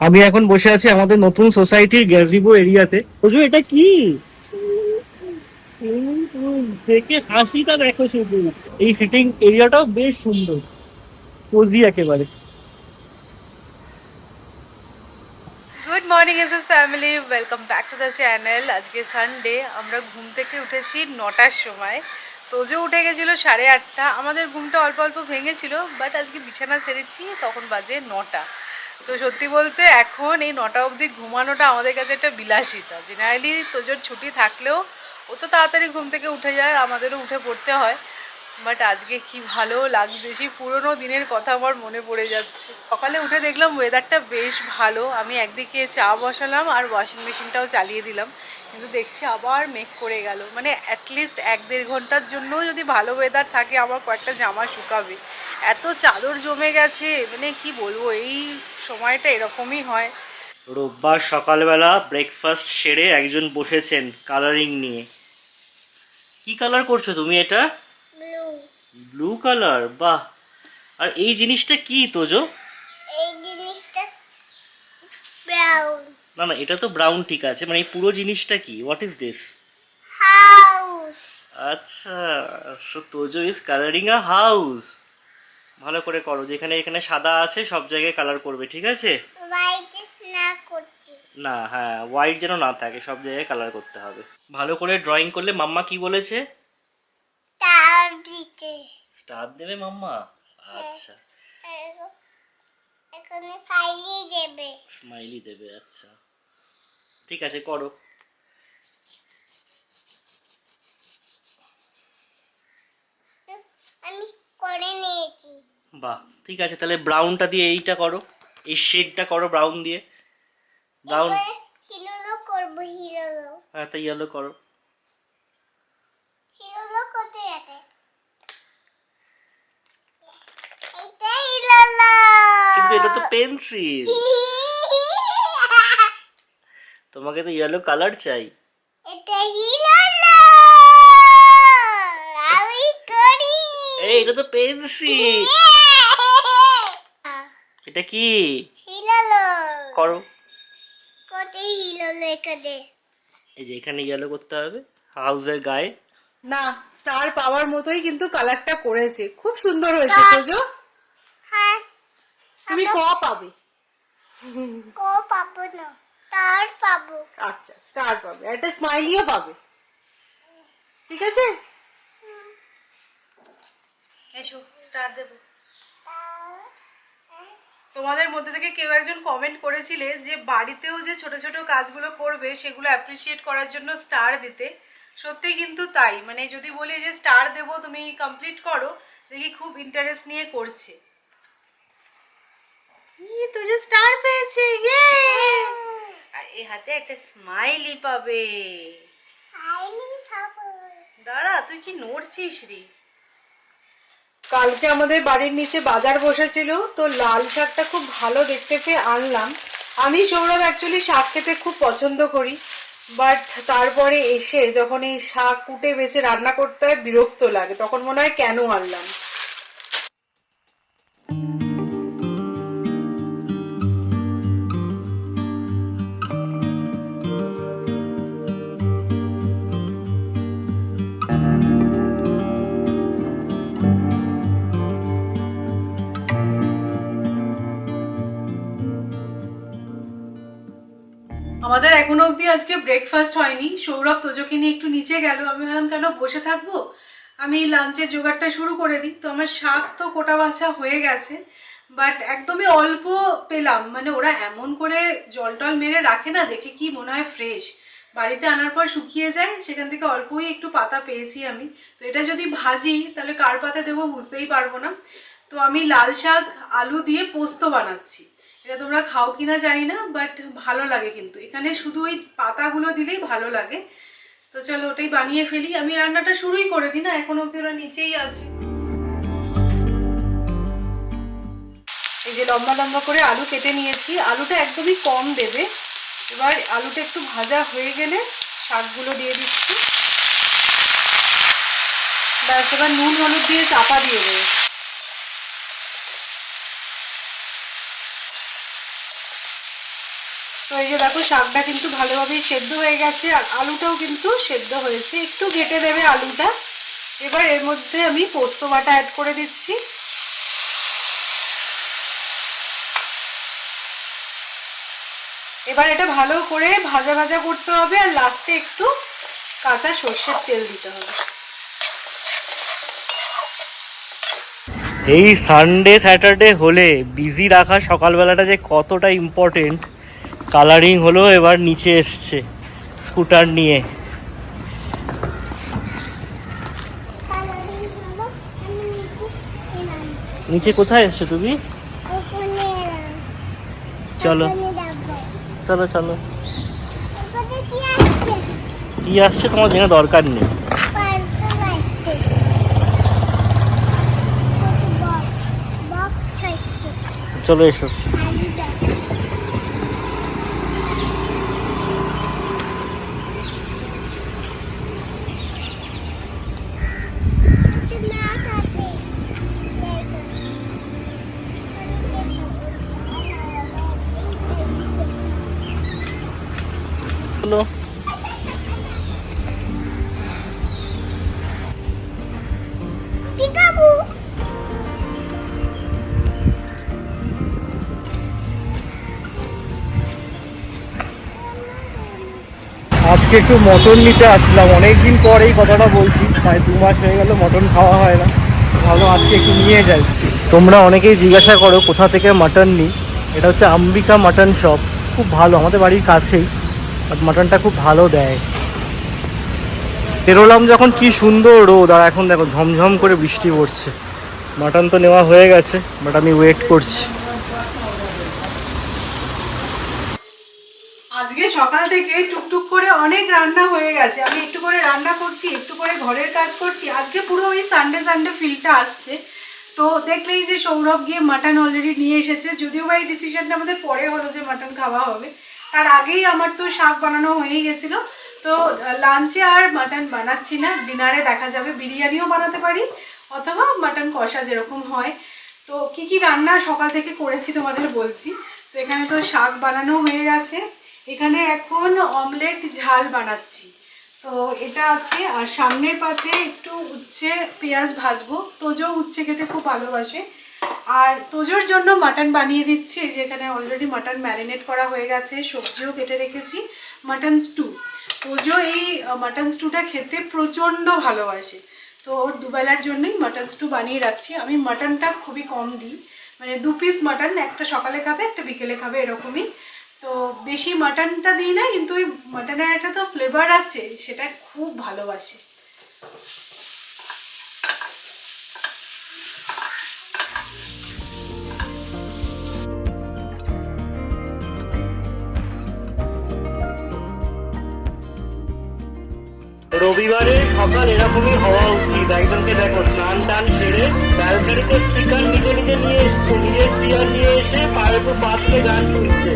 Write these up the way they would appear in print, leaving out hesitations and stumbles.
আমি এখন বসে আছি আমাদের নতুন সোসাইটির গ্যাজিবো এরিয়াতে। বুঝো এটা কি? দেখে হাসিটা দেখো শুধু। এই সিটিং এরিয়াটাও বেশ সুন্দর, কোজি একেবারে। Good morning SS family, welcome back to the channel. আজকে সানডে, আমরা ঘুম থেকে উঠেছি 9টার সময়। তোজো উঠে গেছিলো 8:30। আমাদের ঘুমটা অল্প অল্প ভেঙেছিল, বাট আজকে বিছানা ছেড়েছি তখন বাজে 9টা। তো সত্যি বলতে এখন এই 9টা অবধি ঘুমানোটা আমাদের কাছে একটা বিলাসিতা। জেনারেলি তোজোর ছুটি থাকলেও ও তো তাড়াতাড়ি ঘুম থেকে উঠে যায়, আমাদেরও উঠে পড়তে হয়। বাট আজকে কি ভালো লাগছে, সেই পুরোনো দিনের কথা আমার মনে পড়ে যাচ্ছে। সকালে উঠে দেখলাম ওয়েদারটা বেশ ভালো, আমি একদিকে চা বসালাম আর ওয়াশিং মেশিনটাও চালিয়ে দিলাম, কিন্তু দেখছি আবার মেঘ করে গেল। মানে অ্যাটলিস্ট 1-1.5 ঘন্টার জন্য যদি ভালো ওয়েদার থাকে আমার কয়েকটা জামা শুকাবে। এত চাদর জমে গেছে, মানে কি বলবো, এই সময়টা এরকমই হয়। রোববার সকালবেলা ব্রেকফাস্ট সেরে একজন বসেছেন কালারিং নিয়ে। কি কালার করছো তুমি এটা? ব্লু কালার, বাহ। আর এই জিনিসটা কি তোজো? এই জিনিসটা ব্রাউন না না, এটা তো ব্রাউন ঠিক আছে, মানে এই পুরো জিনিসটা কি? What is this? হাউস। আচ্ছা, so Tojo is colouring a house. ভালো করে করো, যেখানে এখানে সাদা আছে সব জায়গায় কালার করবে, ঠিক আছে? হোয়াইট না করছি। না, হ্যাঁ, হোয়াইট যেন না থাকে, সব জায়গায় কালার করতে হবে। ভালো করে ড্রয়িং করলে মাম্মা কি বলেছে? তার দিতে স্টার দেবে মাম্মা? আচ্ছা, এখানে ফাইলি দেবে। স্মাইলি দেবে, আচ্ছা ঠিক আছে, করো। আমি করে নিয়েছি। বাহ, ঠিক আছে, তাহলে ব্রাউনটা দিয়ে এইটা করো, এই শেডটা করো ব্রাউন দিয়ে। ব্রাউন, এবারে হিলোলো করবো। হিলোলো হ্যাঁ, তাই ইয়েলো করো। হিলোলো কোথায় আছে? এইটা হিলোলো। কিন্তু এটা তো পেন্সিল, তোমাকে তো ইয়েলো কালার চাই। এটা হিলোলো। আমি করি। এই, এটা তো পেন্সিল। এটা কি? হিলোলো করো। কোথায় হিলোলো? এখানে এই যে এখানে ইয়েলো করতে হবে হাউসের গায়ে। না, স্টার পাওয়ার মতোই কিন্তু কালারটা করেছে, খুব সুন্দর হয়েছে তোজো। হ্যাঁ। তুমি ক পাবে। কো পাবো না, তার পাবো। আচ্ছা, স্টার পাবে, একটা স্মাইলিও পাবে, ঠিক আছে? এসো স্টার দেবো। তোমাদের মধ্যে থেকে কেউ একজন কমেন্ট করেছিলে যে বাড়িতেও যে ছোট ছোট কাজগুলো করবে সেগুলো অ্যাপ্রিসিয়েট করার জন্য স্টার দিতে। সত্যি কিন্তু তাই, মানে যদি বলি যে স্টার দেবো তুমি কমপ্লিট করো, দেখি খুব ইন্টারেস্ট নিয়ে করছে। তুই যে স্টার পেয়েছে, ইয়ে! আর এই হাতে একটা স্মাইলি পাবে। আইনি খাবো। দাঁড়া, তুই কি নড়ছিস রে? কালকে আমাদের বাড়ির নিচে বাজার বসেছিল, তো লাল শাকটা খুব ভালো দেখতে পেয়ে আনলাম। আমি সৌরভ অ্যাকচুয়ালি শাক খেতে খুব পছন্দ করি, বাট তারপরে এসে যখন এই শাক কুটে বেছে রান্না করতে হয় বিরক্ত লাগে, তখন মনে হয় কেন আনলাম। আমাদের এখনো অবধি আজকে ব্রেকফাস্ট হয়নি। সৌরভ তোজোকে নিয়ে একটু নিচে গেল, আমি ভাবলাম কেন বসে থাকবো, আমি লাঞ্চের জোগাড়টা শুরু করে দিই। তো আমার শাক তো কোটা বাছা হয়ে গেছে, বাট একদমই অল্প পেলাম। মানে ওরা এমন করে জল টল মেরে রাখে না, দেখে কি মনে হয় ফ্রেশ, বাড়িতে আনার পর শুকিয়ে যায়, সেখান থেকে অল্পই একটু পাতা পেয়েছি আমি। তো এটা যদি ভাজি তাহলে কার পাতা দেবো বুঝতেই পারবো না। তো আমি লাল শাক আলু দিয়ে পোস্ত বানাচ্ছি। এটা তোমরা খাও কিনা জানি না, বাট ভালো লাগে কিন্তু, এখানে শুধু ওই পাতাগুলো দিলেই ভালো লাগে। তো চলো ওটাই বানিয়ে ফেলি, আমি রান্নাটা শুরুই করে দিই না, এখন অব্দি ওরা নিচেই আছে। এই যে লম্বা লম্বা করে আলু কেটে নিয়েছি, আলুটা একদমই কম দেবে। এবার আলুটা একটু ভাজা হয়ে গেলে শাকগুলো দিয়ে দিচ্ছি, ব্যাস। এবার নুন হলুদ দিয়ে চাপা দিয়ে দেবে। তো এই যে দেখো শাকটা কিন্তু ভালোভাবেই সেদ্ধ হয়ে গেছে, আর আলুটাও কিন্তু সেদ্ধ হয়েছে, একটু ঘেটে দেবে আলুটা। এবার এর মধ্যে আমি পোস্ত বাটা অ্যাড করে দিচ্ছি। এবার এটা ভালো করে ভাজা ভাজা করতে হবে, আর লাস্টে একটু কাঁচা সর্ষের তেল দিতে হবে। এই সানডে স্যাটারডে হলে বিজি রাখা সকালবেলাটা যে কতটা ইম্পর্টেন্ট। কালারিং হলো, এবার নিচে এসছে স্কুটার নিয়ে। কালারিং হলো আমি এলাম নিচে কোথায় এসছো তুমি? ওখানে এলাম চলো ওখানে যাবো। চলো চলো। ওখানে কি আসছে? কি আসছে তোমার জেনে দরকার নেই। পার্সেল আসছে। বক্স আসছে। চলো এসো। খালি বক্স। না থাকে চলো। পিকাবু। আজকে একটু মটন নিতে আসলাম, অনেকদিন পর এই কথাটা বলছি, প্রায় 2 মাস হয়ে গেল মটন খাওয়া হয় না। ভাবলাম আজকে একটু নিয়ে যাই। তোমরা অনেকেই জিজ্ঞাসা করো কোথা থেকে মাটন নিই। এটা হচ্ছে আম্বিকা মাটন শপ, খুব ভালো, আমাদের বাড়ির কাছেই। বাট মাটনটা খুব ভালো দেয়। বেরোলাম যখন কি সুন্দর রোদ, আর এখন দেখো ঝমঝম করে বৃষ্টি পড়ছে। মাটন তো নেওয়া হয়ে গেছে, বাট আমি ওয়েট করছি। আজকে সকাল থেকে টুকটুক করে অনেক রান্না হয়ে গেছে। আমি একটু করে রান্না করছি, একটু করে ঘরের কাজ করছি। আজকে পুরো ওই সানডে সানডে ফিলটা আসছে। তো দেখলেই যে সৌরভ গিয়ে মাটন অলরেডি নিয়ে এসেছে, যদিও বা এই ডিসিশনটা আমাদের পরে হলো যে মাটন খাওয়া হবে। তার আগেই আমার তো শাক বানানো হয়েই গেছিলো। তো লাঞ্চে আর মাটন বানাচ্ছি না, ডিনারে দেখা যাবে বিরিয়ানিও বানাতে পারি, অথবা মাটন কষা যেরকম হয়। তো কি কি রান্না সকাল থেকে করেছি তোমাদের বলছি। তো এখানে তো শাক বানানো হয়ে গেছে, এখানে এখন অমলেট ঝাল বানাচ্ছি। তো এটা আছে, আর সামনের পাতে একটু উচ্ছে পেঁয়াজ ভাজবো। তোজো উচ্ছে খেতে খুব ভালোবাসে। আর তোজোর জন্য মাটন বানিয়ে দিচ্ছি। এই যে এখানে অলরেডি মাটন ম্যারিনেট করা হয়ে গেছে, সবজিও কেটে রেখেছি। মাটন স্টু, তোজো এই মাটন স্টুটা খেতে প্রচণ্ড ভালোবাসে। তো ওর দুবেলার জন্যই মাটন স্টু বানিয়ে রাখছি। আমি মাটনটা খুবই কম দিই, মানে 2 পিস মাটন, একটা সকালে খাবে একটা বিকেলে খাবে এরকমই। তো বেশি মাটনটা দিই না, কিন্তু ওই মাটনের একটা তো ফ্লেভার আছে, সেটা খুব ভালোবাসে। রবিবারে সকাল এরকমই হওয়া উচিত। একজনকে দেখো স্নান টান সেরে ব্যালকনিতে স্পিকার নিজে নিজে নিয়ে এসছে, নিজের চেয়ার নিয়ে এসে পায়ের উপর পা তুলে গান শুনছে।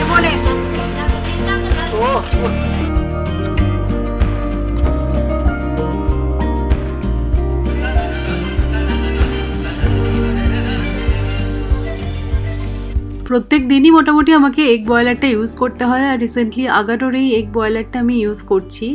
মনে ও প্রত্যেক দিনই মোটামুটি আমাকে এগ বয়লারটা ইউজ করতে হয়, আর রিসেন্টলি আগাটোর এই এগ বয়লারটা আমি ইউজ করছি।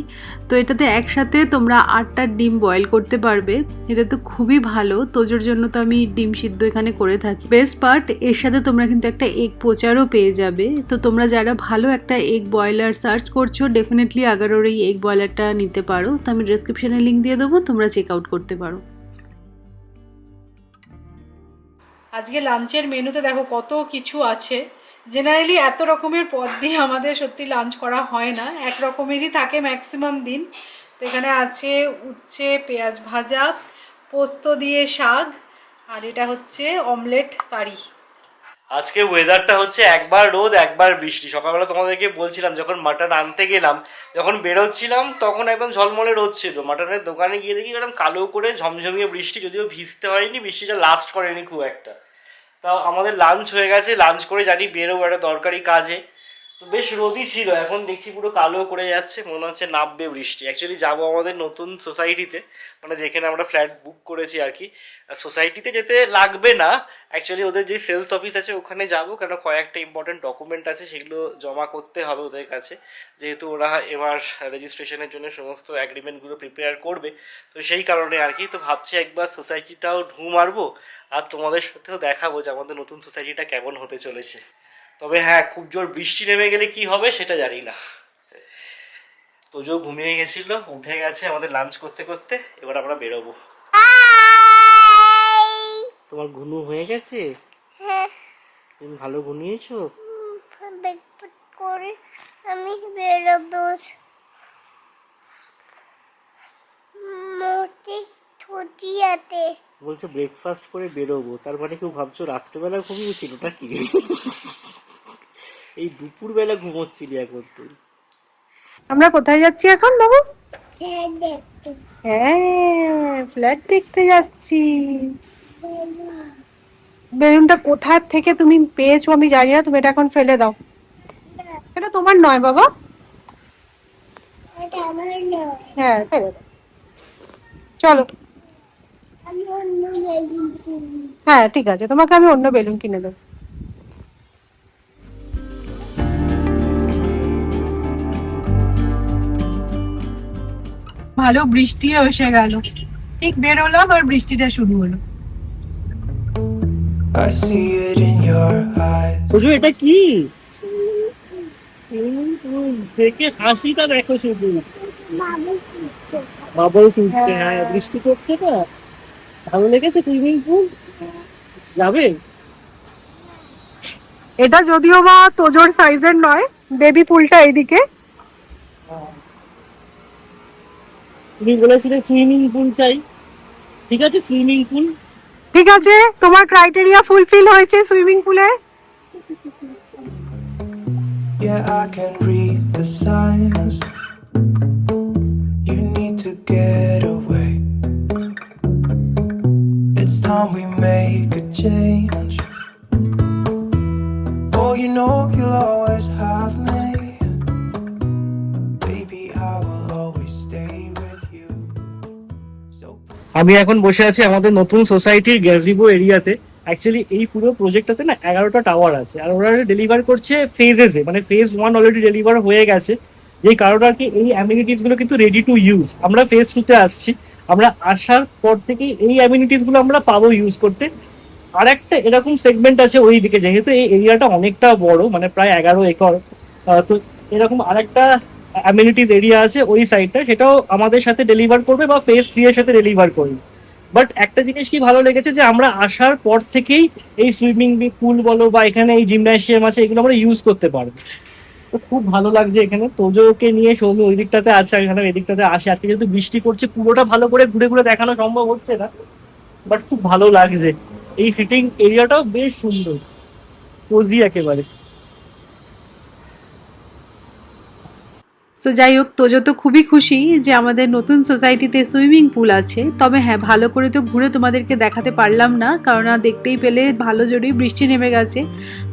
তো এটাতে একসাথে তোমরা 8টা ডিম বয়েল করতে পারবে। এটা তো খুবই ভালো, তোজোর জন্য তো আমি ডিম সিদ্ধ এখানে করে থাকি। বেস্ট পার্ট, এর সাথে তোমরা কিন্তু একটা এগ পোচারও পেয়ে যাবে। তো তোমরা যারা ভালো একটা এগ বয়লার সার্চ করছো, ডেফিনেটলি আগাটোর এই এগ বয়লারটা নিতে পারো। তো আমি ডেসক্রিপশনে লিঙ্ক দিয়ে দেবো, তোমরা চেক আউট করতে পারো। আজকে লাঞ্চের মেনুতে দেখো কত কিছু আছে। জেনারেলি এত রকমের পদ দিয়ে আমাদের সত্যি লাঞ্চ করা হয় না, এক রকমেরই থাকে ম্যাক্সিমাম দিন। তো এখানে আছে উচ্ছে পেঁয়াজ ভাজা, পোস্ত দিয়ে শাক, আর এটা হচ্ছে অমলেট কারি। আজকে ওয়েদারটা হচ্ছে একবার রোদ একবার বৃষ্টি। সকালবেলা তোমাদেরকে বলছিলাম যখন মাটন আনতে গেলাম, যখন বেরোচ্ছিলাম তখন একদম ঝলমলে রোদ ছিল। মাটনের দোকানে গিয়ে দেখি একদম কালো করে ঝমঝমিয়ে বৃষ্টি, যদিও ভিজতে হয়নি, বৃষ্টিটা লাস্ট করেনি খুব একটা। তাও আমাদের লাঞ্চ হয়ে গেছে, লাঞ্চ করে জানি বেরোবো একটা দরকারি কাজে। তো বেশ রোদই ছিল, এখন দেখছি পুরো কালো করে যাচ্ছে, মনে হচ্ছে নামবে বৃষ্টি। অ্যাকচুয়ালি যাবো আমাদের নতুন সোসাইটিতে, মানে যেখানে আমরা ফ্ল্যাট বুক করেছি আর কি। সোসাইটিতে যেতে লাগবে না, অ্যাকচুয়ালি ওদের যে সেলস অফিস আছে ওখানে যাবো, কারণ কয়েকটা ইম্পর্টেন্ট ডকুমেন্ট আছে সেগুলো জমা করতে হবে ওদের কাছে, যেহেতু ওরা এবার রেজিস্ট্রেশনের জন্য সমস্ত অ্যাগ্রিমেন্টগুলো প্রিপেয়ার করবে। তো সেই কারণে আর কি, তো ভাবছি একবার সোসাইটিটাও ঢু মারবো আর তোমাদের সাথেও দেখাবো যে আমাদের নতুন সোসাইটিটা কেমন হতে চলেছে। তবে হ্যাঁ, খুব জোর বৃষ্টি নেমে গেলে কি হবে সেটা জানি না। তোজো ঘুমিয়ে গেছিল, উঠে গেছে আমাদের লাঞ্চ করতে করতে, এবার আমরা বেরোবো। তোমার ঘুনু হয়ে গেছে? হ্যাঁ তুমি ভালো ঘুমিয়েছো? ব্রেকফাস্ট করে আমি বেরোবো মোটি ছুটিয়াতে। বলছো ব্রেকফাস্ট করে বেরোবো, তার মানে কেউ ভাবছো রাত্রেবেলা ঘুমিয়েছিল নাকি? এই দুপুরবেলা ঘুমোচ্ছিলি এখন তুই? আমরা কোথায় যাচ্ছি এখন বাবু? হ্যাঁ দেখতে হ্যাঁ, ফ্ল্যাট দেখতে যাচ্ছি। বেলুনটা কোথা থেকে তুমি পেয়েছো আমি জানি না, তুমি এটা এখন ফেলে দাও। এটা তোমার নয় বাবা। এটা আমার নয়, হ্যাঁ ফেলে দাও, চলো। আমি অন্য বেলুন কিনি। হ্যাঁ ঠিক আছে, তোমাকে আমি অন্য বেলুন কিনে দেবো। ভালো বৃষ্টি এসে গেল, ঠিক বের হলাম আর বৃষ্টিটা শুরু হলো। I see it in your eyes. Tojo এটা কি? দেখে হাসিটা দেখো শুধু, বাবু শিখছে। বাবলস উঠছে। হ্যাঁ, বৃষ্টি পড়ছে না? ভালো লেগেছে সুইমিং পুল? যাবে? এটা যদিও বা তোজোর সাইজের নয়, বেবি পুলটা এইদিকে। তুমি বলেছিলে সুইমিং পুল চাই, ঠিক আছে সুইমিং পুল। ঠিক আছে, তোমার ক্রাইটেরিয়া ফুলফিল হয়েছে সুইমিং পুলে। Yeah, I can read the signs. You need to get away. It's time we make a change. Oh, you know you'll always have me. Baby, I will always stay with you. So আমি এখন বসে আছি আমাদের নতুন সোসাইটির গ্যাজিবো এরিয়াতে। Actually এই পুরো প্রজেক্টটাতে না 11টা টাওয়ার আছে, আর ওরা ডেলিভার করছে ফেজেসে, মানে ফেজ 1 অলরেডি ডেলিভার হয়ে গেছে, যেই কারণে আর কি এই অ্যামিনিটিসগুলো কিন্তু রেডি টু ইউজ। আমরা ফেজ 2তে আসছি, আমরা আসার পর থেকে এই অ্যামিনিটিসগুলো আমরা পাবো ইউজ করতে। আর একটা এরকম সেগমেন্ট আছে ওই দিকে, যেহেতু এই এরিয়াটা অনেকটা বড়, মানে প্রায় 11 একর, তো এরকম আরেকটা অ্যামিনিটিস এরিয়া আছে ওই সাইডটা, সেটাও আমাদের সাথে ডেলিভার করবে বা ফেজ 3 এর সাথে ডেলিভার করবে। বাট একটা জিনিস কি ভালো লেগেছে, যে আমরা আসার পর থেকেই এই সুইমিং পুল বলো বা এখানে এই জিমন্যাসিয়াম আছে, এগুলো আমরা ইউজ করতে পারবো। তো খুব ভালো লাগছে এখানে। তোজোকে নিয়ে সৌমি ওই দিকটাতে আছে, আর এখানে এই দিকটাতে আসে। আজকে যেহেতু বৃষ্টি পড়ছে, পুরোটা ভালো করে ঘুরে ঘুরে দেখানো সম্ভব হচ্ছে না, বাট খুব ভালো লাগছে। এই সিটিং এরিয়াটাও বেশ সুন্দর, কোজি একেবারে। সো যাই হোক, তোজো তো খুবই খুশি যে আমাদের নতুন সোসাইটিতে সুইমিং পুল আছে। তবে হ্যাঁ, ভালো করে তো ঘুরে তোমাদেরকে দেখাতে পারলাম না, কারণ দেখতেই পেলে ভালো জোরেই বৃষ্টি নেমে গেছে।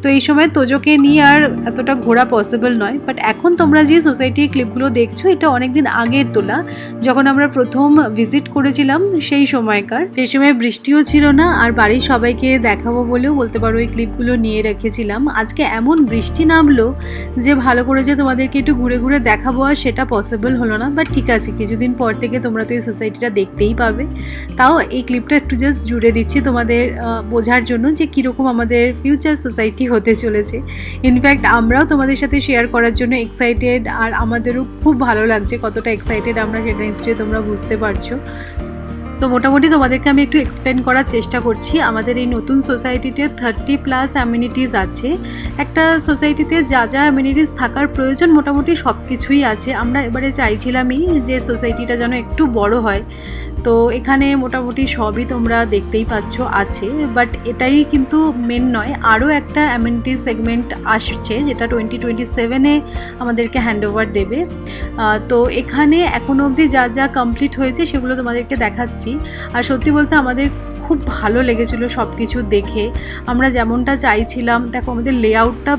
তো এই সময় তোজোকে নিয়ে আর এতটা ঘোরা পসিবল নয়। বাট এখন তোমরা যে সোসাইটির ক্লিপগুলো দেখছো, এটা অনেকদিন আগের তোলা, যখন আমরা প্রথম ভিজিট করেছিলাম সেই সময়কার। সেই সময় বৃষ্টিও ছিল না, আর বাড়ির সবাইকে দেখাবো বলেও বলতে পারো এই ক্লিপগুলো নিয়ে রেখেছিলাম। আজকে এমন বৃষ্টি নামলো যে ভালো করে যে তোমাদেরকে একটু ঘুরে ঘুরে দেখাবো আর সেটা পসিবল হলো না। বাট ঠিক আছে, কিছুদিন পর থেকে তোমরা তো এই সোসাইটিটা দেখতেই পাবে। তাও এই ক্লিপটা একটু জাস্ট জুড়ে দিচ্ছি তোমাদের বোঝার জন্য যে কীরকম আমাদের ফিউচার সোসাইটি হতে চলেছে। ইনফ্যাক্ট আমরাও তোমাদের সাথে শেয়ার করার জন্য এক্সাইটেড, আর আমাদেরও খুব ভালো লাগছে কতটা এক্সাইটেড আমরা, সেটা নিশ্চয়ই তোমরা বুঝতে পারছো। সো মোটামুটি তোমাদেরকে আমি একটু এক্সপ্লেন করার চেষ্টা করছি। আমাদের এই নতুন সোসাইটিতে 30+ অ্যামিনিটিস আছে। একটা সোসাইটিতে যা যা অ্যামিনিটিস থাকার প্রয়োজন মোটামুটি সব কিছুই আছে। আমরা এবারে চাইছিলামই যে সোসাইটিটা যেন একটু বড় হয়, তো এখানে মোটামুটি সবই তোমরা দেখতেই পাচ্ছ আছে। বাট এটাই কিন্তু মেন নয়, আরও একটা অ্যামিনিটিস সেগমেন্ট আসছে, যেটা 2027-এ আমাদেরকে হ্যান্ডওভার দেবে। তো এখানে এখনও অবধি যা যা কমপ্লিট হয়েছে সেগুলো তোমাদেরকে দেখাচ্ছি। আর সত্যি বলতে আমাদের খুব ভালো লেগেছিল সব কিছু দেখে। আমরা যেমনটা চাইছিলাম, দেখো আমাদের লেআউটটা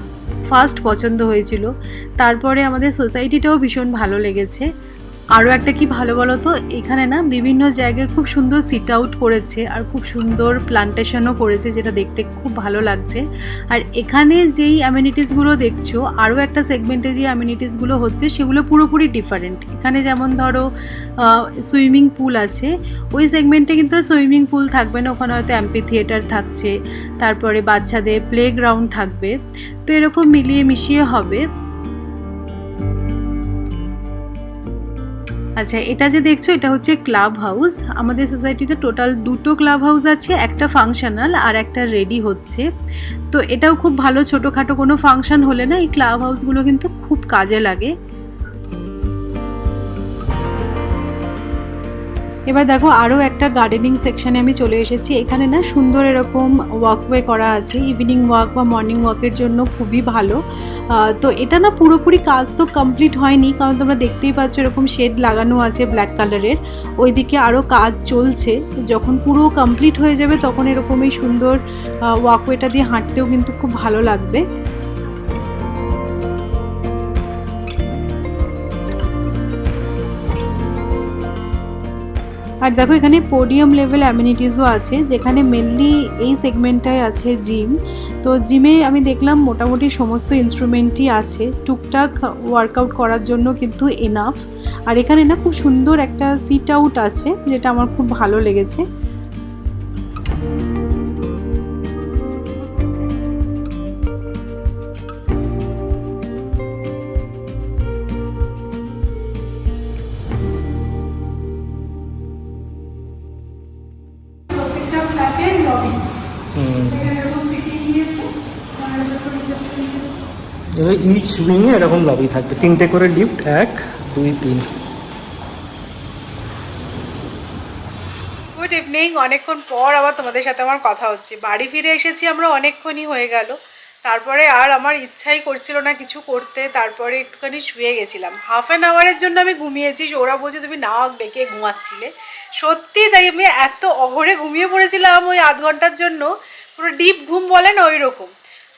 ফার্স্ট পছন্দ হয়েছিল। তারপরে আমাদের সোসাইটিটাও ভীষণ ভালো লেগেছে। আরও একটা কি ভালো বলো তো, এখানে না বিভিন্ন জায়গায় খুব সুন্দর সিট আউট করেছে আর খুব সুন্দর প্লান্টেশনও করেছে, যেটা দেখতে খুব ভালো লাগছে। আর এখানে যেই অ্যামিনিটিসগুলো দেখছো, আরও একটা সেগমেন্টে যে অ্যামিনিটিসগুলো হচ্ছে সেগুলো পুরোপুরি ডিফারেন্ট। এখানে যেমন ধরো সুইমিং পুল আছে, ওই সেগমেন্টে কিন্তু সুইমিং পুল থাকবে না, ওখানে হয়তো অ্যাম্পি থিয়েটার থাকছে, তারপরে বাচ্চাদের প্লেগ্রাউন্ড থাকবে। তো এরকম মিলিয়ে মিশিয়ে হবে। আচ্ছা, এটা যে দেখছো এটা হচ্ছে ক্লাব হাউস। আমাদের সোসাইটিতে টোটাল 2টো ক্লাব হাউস আছে, একটা ফাংশনাল আর একটা রেডি হচ্ছে। তো এটাও খুব ভালো, ছোটোখাটো কোনো ফাংশন হলে না এই ক্লাব হাউসগুলো কিন্তু খুব কাজে লাগে। এবার দেখো আরও একটা গার্ডেনিং সেকশানে আমি চলে এসেছি। এখানে না সুন্দর এরকম ওয়াকওয়ে করা আছে, ইভিনিং ওয়াক বা মর্নিং ওয়াকের জন্য খুবই ভালো। তো এটা না পুরোপুরি কাজ তো কমপ্লিট হয়নি, কারণ তোমরা দেখতেই পাচ্ছ এরকম শেড লাগানো আছে ব্ল্যাক কালারের, ওইদিকে আরও কাজ চলছে। যখন পুরো কমপ্লিট হয়ে যাবে তখন এরকমই সুন্দর ওয়াকওয়েটা দিয়ে হাঁটতেও কিন্তু খুব ভালো লাগবে। আর দেখো এখানে পোডিয়াম লেভেল অ্যামিনিটিসও আছে, যেখানে মেনলি এই সেগমেন্টটায় আছে জিম। তো জিমে আমি দেখলাম মোটামুটি সমস্ত ইনস্ট্রুমেন্টই আছে, টুকটাক ওয়ার্কআউট করার জন্য কিন্তু এনাফ। আর এখানে না খুব সুন্দর একটা সিট আউট আছে, যেটা আমার খুব ভালো লেগেছে। ইচ উইংয়ে এরকম লবি থাকবে, 3টে করে লিফট, 1 2 3। Good evening. অনেকক্ষণ পর আবার তোমাদের সাথে আমার কথা হচ্ছে। বাড়ি ফিরে এসেছি আমরা, অনেকক্ষণই হয়ে গেল। তারপরে আর আমার ইচ্ছাই করছিল না কিছু করতে, তারপরে একটুখানি শুয়ে গেছিলাম। হাফ অ্যান আওয়ারের জন্য আমি ঘুমিয়েছি। ওরা বলছে তুমি নাক ডেকে ঘুমাচ্ছিলে, সত্যি তাই আমি এত অঘরে ঘুমিয়ে পড়েছিলাম ওই আধ ঘন্টার জন্য, পুরো ডিপ ঘুম বলে না ওই রকম।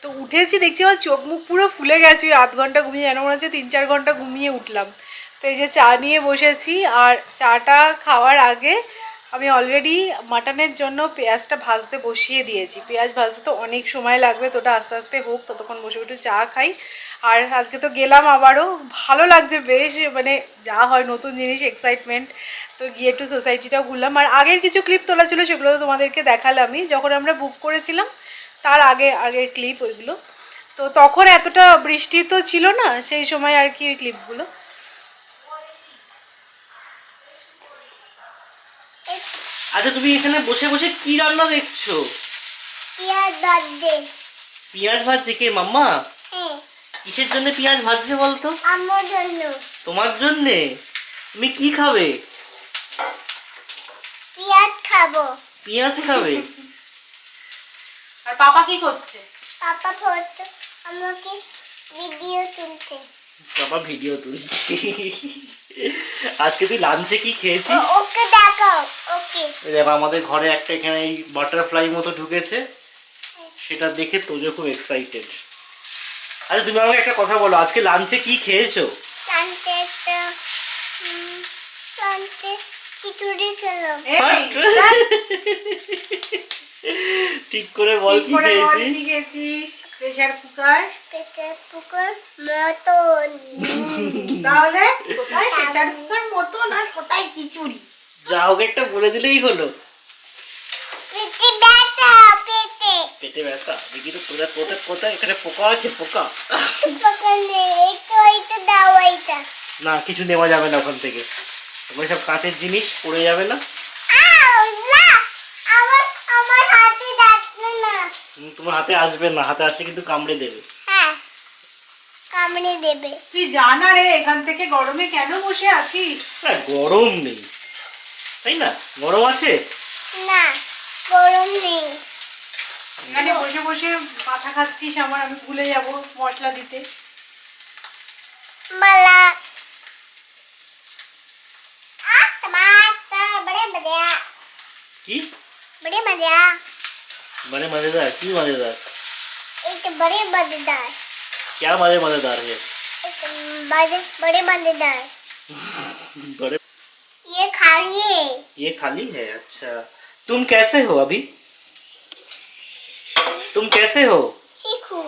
তো উঠেছি দেখছি আমার চোখ মুখ পুরো ফুলে গেছে, ওই আধ ঘন্টা ঘুমিয়ে যেন মনে হচ্ছে 3-4 ঘন্টা ঘুমিয়ে উঠলাম। তো এই যে চা নিয়ে বসেছি, আর চাটা খাওয়ার আগে আমি অলরেডি মাটনের জন্য পেঁয়াজটা ভাজতে বসিয়ে দিয়েছি। পেঁয়াজ ভাজতে তো অনেক সময় লাগবে, তো ওটা আস্তে আস্তে হোক, ততক্ষণ বসে বসে চা খাই। আর আজকে তো গেলাম আবারও, ভালো লাগছে বেশ, মানে যা হয় নতুন জিনিস, এক্সাইটমেন্ট। তো গিয়ে একটু সোসাইটিটাও ঘুরলাম। আর আগের কিছু ক্লিপ তোলা ছিল, সেগুলো তো তোমাদেরকে দেখালামই, যখন আমরা বুক করেছিলাম তার আগের ক্লিপ ওইগুলো। তো তখন এতটা বৃষ্টি তো ছিল না সেই সময় আর কি, ওই ক্লিপগুলো। আচ্ছা, তুমি এখানে বসে বসে কি রান্না দেখছো? পেঁয়াজ ভাজছে। পেঁয়াজ ভাজছে কে, মাম্মা? হ্যাঁ, কিসের জন্য পেঁয়াজ ভাজছে বলতো? আমার জন্য। তোমার জন্যে? তুমি কি খাবে? পেঁয়াজ খাবো। পেঁয়াজ খাবে? আর পাপা কি করছে? পাপা ফটো আমাকে ভিডিও তুলতে। বাবা ভিডিও তুলছি। আজকে তুই লাঞ্চে কি খেয়েছিস? ওকে দেখাও। ওকে। দেখো আমাদের ঘরে একটা এখানে এই বাটারফ্লাই মতো ঢুকেছে, সেটা দেখে তোজো খুব এক্সাইটেড। আচ্ছা তুমি আমাকে একটা কথা বলো, আজকে লাঞ্চে কি খেয়েছো? লাঞ্চে খিচুড়ি খেলাম। ঠিক করে বল কি খেয়েছিস? Pressure cooker. প্রেসার কুকার মতন। তাহলে কোথায় প্রেসার কুকার মতন আর কোথায় খিচুড়ি? যা হোক একটা বলে দিলেই হলো। পেটে ব্যথা, পেটে। পেটে ব্যথা? দেখি তো তোরা কোথায় এখানে পোকা আছে, পোকা। পোকা নেই, এইটা দাও এইটা। না কিছু নেওয়া যাবে না ওখান থেকে, ওই সব কাঁচের জিনিস পড়ে যাবে না। আমার হাতে ডাকবে না। তোমার হাতে আসবে না, হাতে আসলে কিন্তু কামড়ে দেবে। হ্যাঁ, কামড়ে দেবে। তুই জানা রে, এখান থেকে গরমে কেন বসে আছিস? না গরম নেই, তাই না? গরম আছে না, গরম নেই। এখানে বসে বসে মাথা খাচ্ছিস আমার, আমি ভুলে যাব মশলা দিতে। মালা टमाटर बड़े मजा। কি बड़े मजा। মানে মজাদার? কি মজাদার? एक बड़े मजेदार। क्या मजेदार है? बड़े मजेदार। बड़े ये खाली है। ये खाली है, अच्छा। तुम कैसे हो अभी? तुम कैसे हो? चीकू।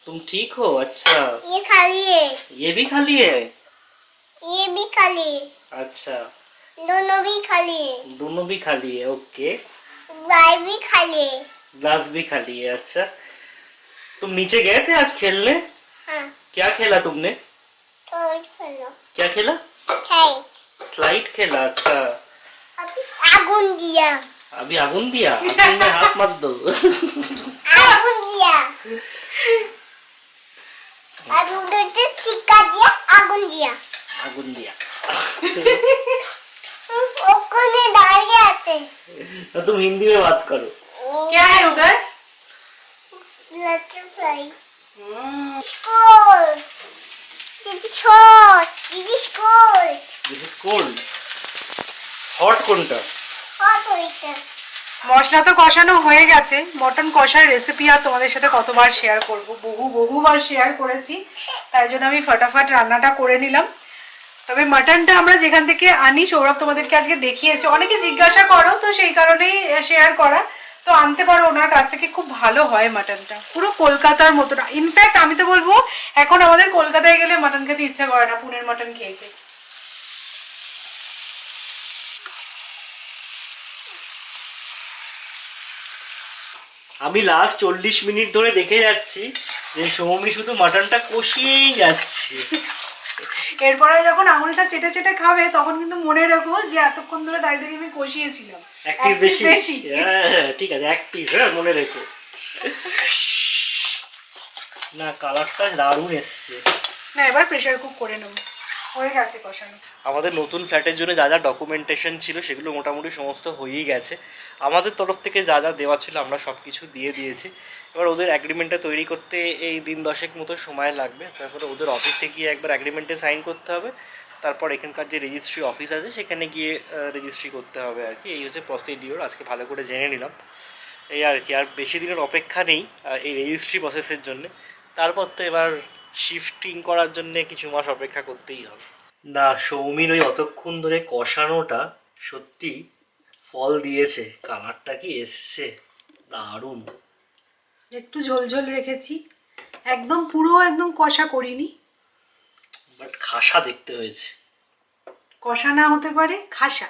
तुम ठीक हो, अच्छा। ये खाली है। ये भी खाली है, ये भी खाली है। अच्छा। दोनों भी खाली है। दोनों भी खाली है, ओके। गाय भी खाली है। ग्लास भी खाली है, अच्छा। तुम नीचे गए थे आज खेलने? हाँ। क्या खेला तुमने? और चलो। क्या खेला? खाई। स्लाइड खेला, अच्छा। अभी आगुन दिया। अभी आगुन दिया, आगुन में हाथ मत दो। आगुन दिया। अभी उधर से चिक्का दिया, आगुन दिया। आगुन दिया। ओको ने दाढ़ी आते। तो तुम हिंदी में बात करो। क्या है उधर? बटरफ्लाई। स्कूल। दीदी शॉट। दीदी स्कूल। This is cold. हट কোনটা? हॉट होइছে। মশলা তো কষানো হয়ে গেছে। মটন কষার রেসিপি আর তোমাদের সাথে কতবার শেয়ার করব, বহুবার শেয়ার করেছি, তাই জন্য আমি ফটাফট রান্নাটা করে নিলাম। তবে মাটনটা আমরা যেখান থেকে আনি, সৌরভ তোমাদেরকে আজকে দেখিয়েছে, অনেকে জিজ্ঞাসা করো তো সেই কারণেই শেয়ার করা। তো আনতে পারো ওনার কাছ থেকে, খুব ভালো হয় মাটনটা, পুরো কলকাতার মতো না। ইনফ্যাক্ট আমি তো বলবো এখন আমাদের কলকাতায় গেলে মাটন খেতে ইচ্ছা করে না, পুনের মাটন খেয়ে খেয়ে। আমি লাস্ট 40 মিনিট ধরে দেখে যাচ্ছি যে সৌমি শুধু মাটনটা কষিয়েই যাচ্ছে। এরপরে যখন আঙুলটা চেটে চেটে খাবে তখন কিন্তু মনে রাখো যে এতক্ষণ ধরে দাঁড়িয়ে দাঁড়িয়ে আমি কষিয়েছিলাম। এক পিস বেশি। হ্যাঁ ঠিক আছে, এক পিস, হ্যাঁ মনে রেখো। না কালারটা দারুণ এসছে। না এবার প্রেসার কুক করে নেব, হয়ে গেছে কষানো। আমাদের নতুন ফ্ল্যাটের জন্য যা যা ডকুমেন্টেশন ছিল সেগুলো মোটামুটি সমস্ত হয়েই গেছে। আমাদের তরফ থেকে যা যা দেওয়া ছিল আমরা সব কিছু দিয়ে দিয়েছি। এবার ওদের অ্যাগ্রিমেন্টটা তৈরি করতে এই দিন 10 মতো সময় লাগবে। তারপরে ওদের অফিসে গিয়ে একবার অ্যাগ্রিমেন্টে সাইন করতে হবে, তারপর এখানকার যে রেজিস্ট্রি অফিস আছে সেখানে গিয়ে রেজিস্ট্রি করতে হবে আর কি। এই হচ্ছে প্রসিডিওর, আজকে ভালো করে জেনে নিলাম। এই আর কি, আর বেশি দিনের অপেক্ষা নেই এই রেজিস্ট্রি প্রসেসের জন্যে। তারপর তো এবার শিফটিং করার জন্য কিছু মাস অপেক্ষা করতেই হবে। না সৌমির ওই অতক্ষণ ধরে কষানোটা সত্যি ফল দিয়েছে, কালারটা কি এসছে দারুণ। একটু ঝোল ঝোল রেখেছি, একদম পুরো একদম কষা করিনি, বাট খাসা দেখতে হয়েছে। কষা না হতে পারে খাসা।